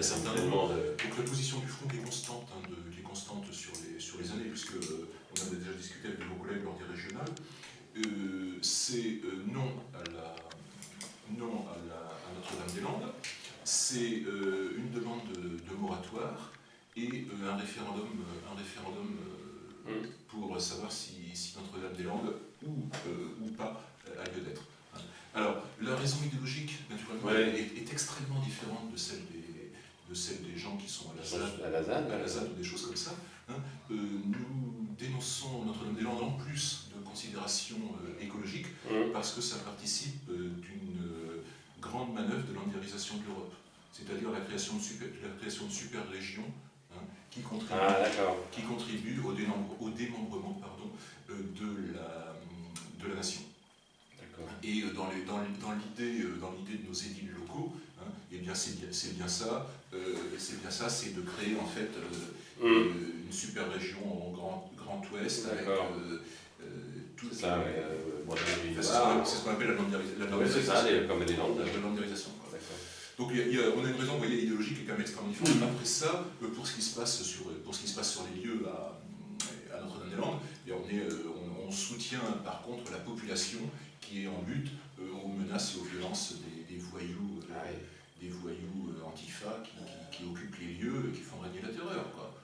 certainement. Donc la position du Front est constante, qui est constante sur les années, puisque on a déjà discuté avec vos collègues lors des régionales. C'est non à Notre-Dame-des-Landes, c'est une demande de moratoire et un référendum pour savoir si Notre-Dame-des-Landes ou pas a lieu d'être. Alors, la raison idéologique, naturellement, est extrêmement différente de celle des gens qui sont à la ZAD ou des choses comme ça. Nous dénonçons Notre-Dame-des-Landes en plus de considérations écologiques, parce que ça participe d'une grande manœuvre de landérisation de l'Europe, c'est-à-dire la création de super régions qui contribuent au démembrement de la nation. Et dans l'idée de nos édiles locaux, eh bien c'est bien ça, c'est de créer en fait une super région en Grand Ouest avec tout ça. C'est ce qu'on appelle la landérisation. Donc on a une raison, vous voyez, idéologique qui est quand même extrêmement différente. Après ça, pour ce qui se passe sur les lieux à Notre-Dame-des-Landes, on soutient par contre la population qui est en lutte aux menaces et aux violences des voyous antifa qui occupent les lieux et qui font régner la terreur, quoi.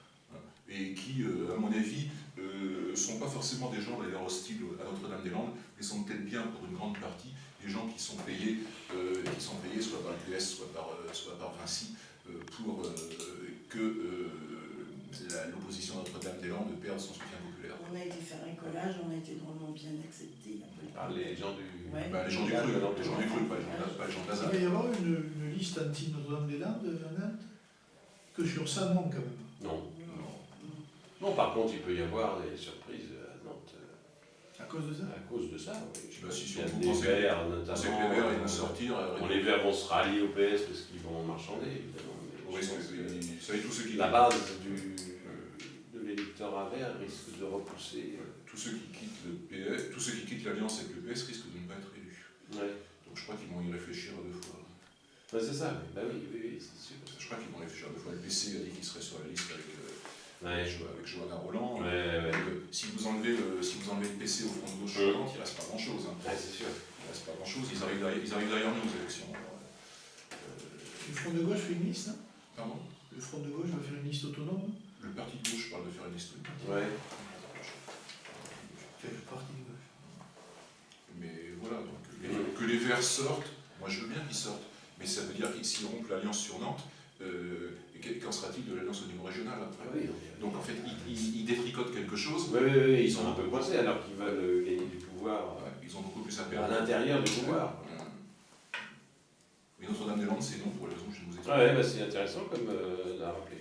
Et qui, à mon avis, ne sont pas forcément des gens d'ailleurs hostiles à Notre-Dame-des-Landes, mais sont peut-être bien pour une grande partie des gens qui sont payés soit par le PS, soit par Vinci, pour que l'opposition à Notre-Dame-des-Landes perde son soutien populaire. On a été faire un collage, on a été drôlement bien acceptés. Les gens du... Ouais. Les gens du cru, pas les gens de la ZAD. Il va y avoir une liste anti-Notre-Dame-des-Landes à Nantes, que sur ça, non, quand même. Non, par contre, il peut y avoir des surprises à Nantes. À cause de ça? À cause de ça, oui. Si Il y a on des pense Verts, notamment. que les Verts, ils vont sortir. Les Verts vont se rallier au PS parce qu'ils vont marchander, évidemment. Oui, vous savez, tous ceux qui... La base de l'électorat vert risque de repousser... Tous ceux qui quittent le PS, tous ceux qui quittent l'Alliance avec le PS risquent de ne pas être élus. Donc je crois qu'ils vont y réfléchir à 2 fois. C'est ça, oui, c'est sûr. Je crois qu'ils vont réfléchir à 2 fois. Le PC a dit qu'il serait sur la liste avec Johanna Roland. Si vous enlevez le PC au front de gauche, il ne reste pas grand-chose. C'est sûr. Il ne reste pas grand-chose. Ils arrivent derrière nous aux élections. Le Front de gauche fait une liste, hein? Pardon? Le Front de gauche va faire une liste autonome? Le parti de gauche parle de faire une liste. Quel parti de gauche? Mais voilà, donc que les Verts sortent, moi je veux bien qu'ils sortent, mais ça veut dire qu'ils s'ils rompent l'alliance sur Nantes, qu'en sera-t-il de l'alliance au niveau régional après? Donc en fait, ils détricotent quelque chose. Ils sont un peu coincés alors qu'ils veulent gagner du pouvoir. Ils ont beaucoup plus à perdre. À l'intérieur du pouvoir. Mais Notre-Dame-des-Landes, c'est non pour les raisons que je vous ai expliquées. C'est intéressant comme l'a rappelé.